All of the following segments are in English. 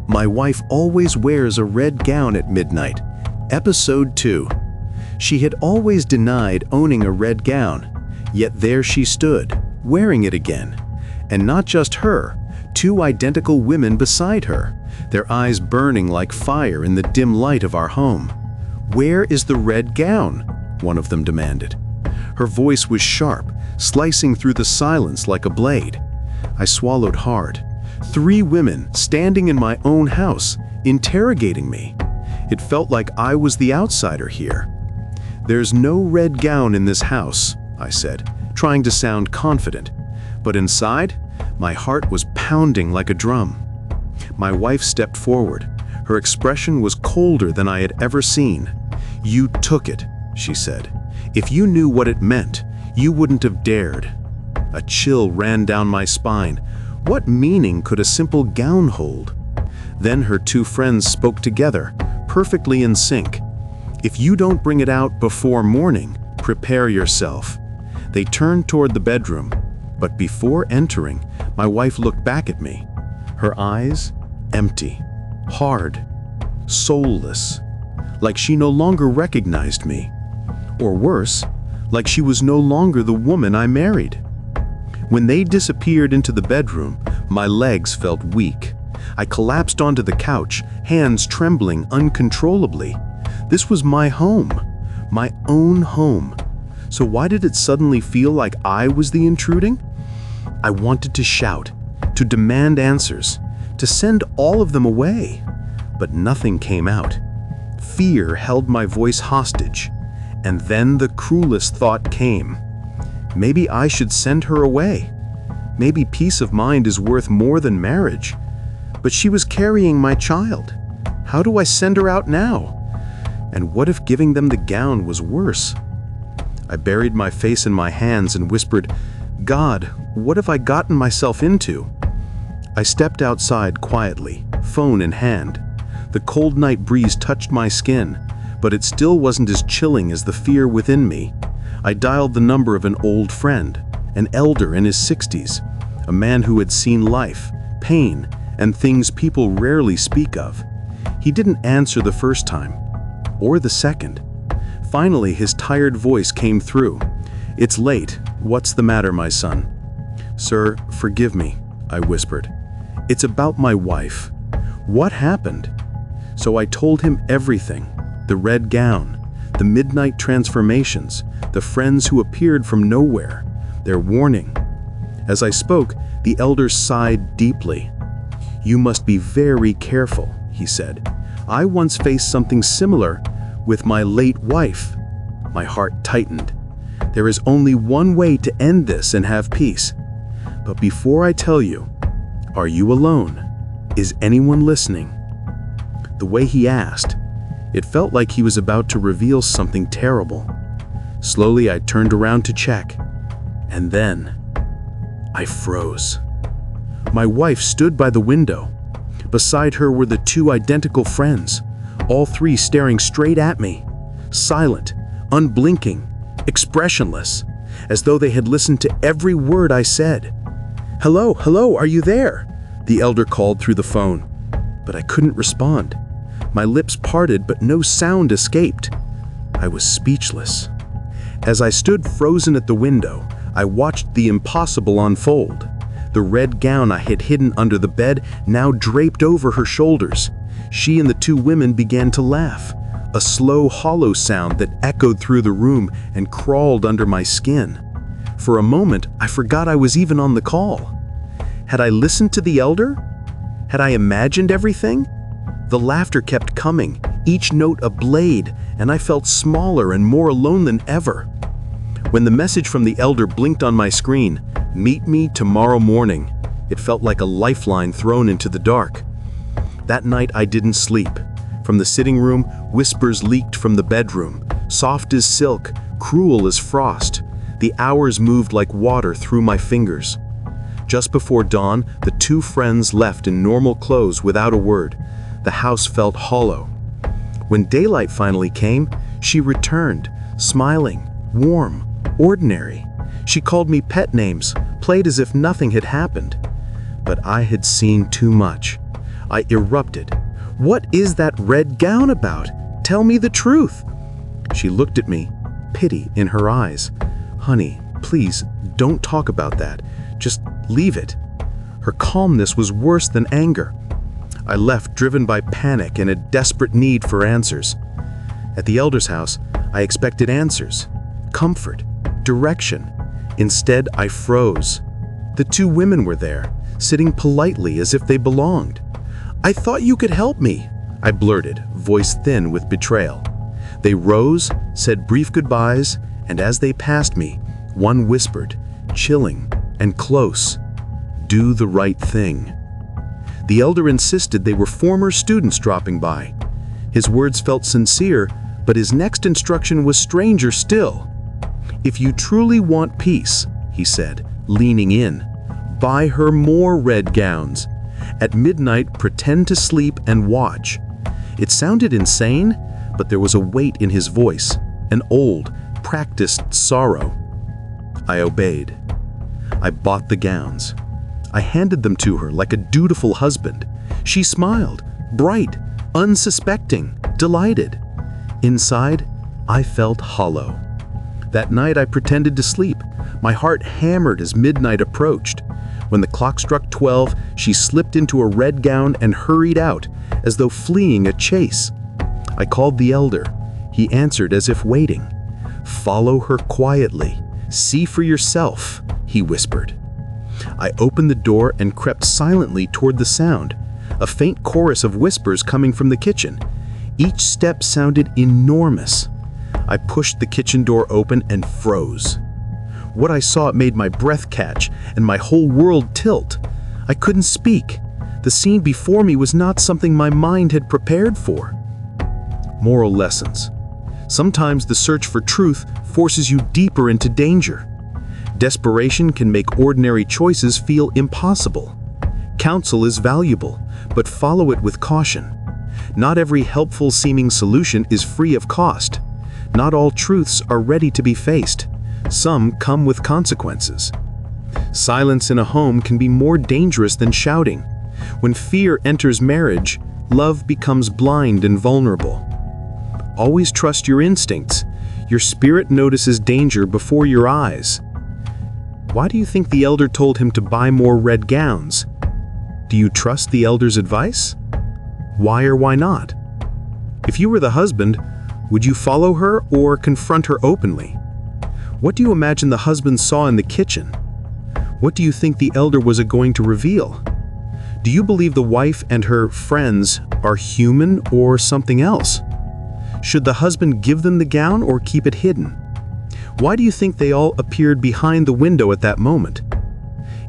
My wife always wears a red gown at midnight. Episode 2. She had always denied owning a red gown, yet there she stood, wearing it again. And not just her, 2 identical women beside her, their eyes burning like fire in the dim light of our home. "Where is the red gown?" one of them demanded. Her voice was sharp, slicing through the silence like a blade. I swallowed hard. 3 women standing in my own house, interrogating me. It felt like I was the outsider here. "There's no red gown in this house," I said, trying to sound confident. But inside, my heart was pounding like a drum. My wife stepped forward. Her expression was colder than I had ever seen. "You took it," she said. "If you knew what it meant, you wouldn't have dared." A chill ran down my spine. What meaning could a simple gown hold? Then her 2 friends spoke together, perfectly in sync. "If you don't bring it out before morning, prepare yourself." They turned toward the bedroom, but before entering, my wife looked back at me. Her eyes, empty, hard, soulless, like she no longer recognized me. Or worse, like she was no longer the woman I married. When they disappeared into the bedroom, my legs felt weak. I collapsed onto the couch, hands trembling uncontrollably. This was my home, my own home. So why did it suddenly feel like I was the intruding? I wanted to shout, to demand answers, to send all of them away. But nothing came out. Fear held my voice hostage. And then the cruelest thought came. Maybe I should send her away. Maybe peace of mind is worth more than marriage. But she was carrying my child. How do I send her out now? And what if giving them the gown was worse? I buried my face in my hands and whispered, "God, what have I gotten myself into?" I stepped outside quietly, phone in hand. The cold night breeze touched my skin, but it still wasn't as chilling as the fear within me. I dialed the number of an old friend, an elder in his 60s, a man who had seen life, pain, and things people rarely speak of. He didn't answer the first time, or the second. Finally, his tired voice came through. "It's late. What's the matter, my son?" "Sir, forgive me," I whispered. "It's about my wife." "What happened?" So I told him everything. The red gown, the midnight transformations, the friends who appeared from nowhere, their warning. As I spoke, the elder sighed deeply. "You must be very careful," he said. "I once faced something similar with my late wife." My heart tightened. There is only one way to end this and have peace. But before I tell you, are you alone? Is anyone listening? The way he asked, it felt like he was about to reveal something terrible. Slowly, I turned around to check, and then I froze. My wife stood by the window. Beside her were the 2 identical friends, all 3 staring straight at me, silent, unblinking, expressionless, as though they had listened to every word I said. "Hello, hello, are you there?" the elder called through the phone, but I couldn't respond. My lips parted, but no sound escaped. I was speechless. As I stood frozen at the window, I watched the impossible unfold. The red gown I had hidden under the bed now draped over her shoulders. She and the 2 women began to laugh, a slow, hollow sound that echoed through the room and crawled under my skin. For a moment, I forgot I was even on the call. Had I listened to the elder? Had I imagined everything? The laughter kept coming, each note a blade, and I felt smaller and more alone than ever. When the message from the elder blinked on my screen, "Meet me tomorrow morning," it felt like a lifeline thrown into the dark. That night I didn't sleep. From the sitting room, whispers leaked from the bedroom, soft as silk, cruel as frost. The hours moved like water through my fingers. Just before dawn, the 2 friends left in normal clothes without a word. The house felt hollow. When daylight finally came, she returned, smiling, warm, ordinary. She called me pet names, played as if nothing had happened. But I had seen too much. I erupted. "What is that red gown about? Tell me the truth." She looked at me, pity in her eyes. "Honey, please, don't talk about that. Just leave it." Her calmness was worse than anger. I left, driven by panic and a desperate need for answers. At the elder's house, I expected answers, comfort, direction. Instead, I froze. The two women were there, sitting politely as if they belonged. "I thought you could help me," I blurted, voice thin with betrayal. They rose, said brief goodbyes, and as they passed me, one whispered, chilling and close, "Do the right thing." The elder insisted they were former students dropping by. His words felt sincere, but his next instruction was stranger still. "If you truly want peace," he said, leaning in, "buy her more red gowns. At midnight, pretend to sleep and watch." It sounded insane, but there was a weight in his voice, an old, practiced sorrow. I obeyed. I bought the gowns. I handed them to her like a dutiful husband. She smiled, bright, unsuspecting, delighted. Inside, I felt hollow. That night I pretended to sleep. My heart hammered as midnight approached. When the clock struck 12, she slipped into a red gown and hurried out, as though fleeing a chase. I called the elder. He answered as if waiting. "Follow her quietly. See for yourself," he whispered. I opened the door and crept silently toward the sound, a faint chorus of whispers coming from the kitchen. Each step sounded enormous. I pushed the kitchen door open and froze. What I saw made my breath catch and my whole world tilt. I couldn't speak. The scene before me was not something my mind had prepared for. Moral lessons. Sometimes the search for truth forces you deeper into danger. Desperation can make ordinary choices feel impossible. Counsel is valuable, but follow it with caution. Not every helpful seeming solution is free of cost. Not all truths are ready to be faced. Some come with consequences. Silence in a home can be more dangerous than shouting. When fear enters marriage, love becomes blind and vulnerable. Always trust your instincts. Your spirit notices danger before your eyes. Why do you think the elder told him to buy more red gowns? Do you trust the elder's advice? Why or why not? If you were the husband, would you follow her or confront her openly? What do you imagine the husband saw in the kitchen? What do you think the elder was going to reveal? Do you believe the wife and her friends are human or something else? Should the husband give them the gown or keep it hidden? Why do you think they all appeared behind the window at that moment?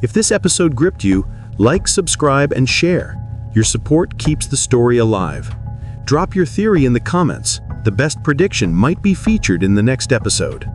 If this episode gripped you, like, subscribe, and share. Your support keeps the story alive. Drop your theory in the comments. The best prediction might be featured in the next episode.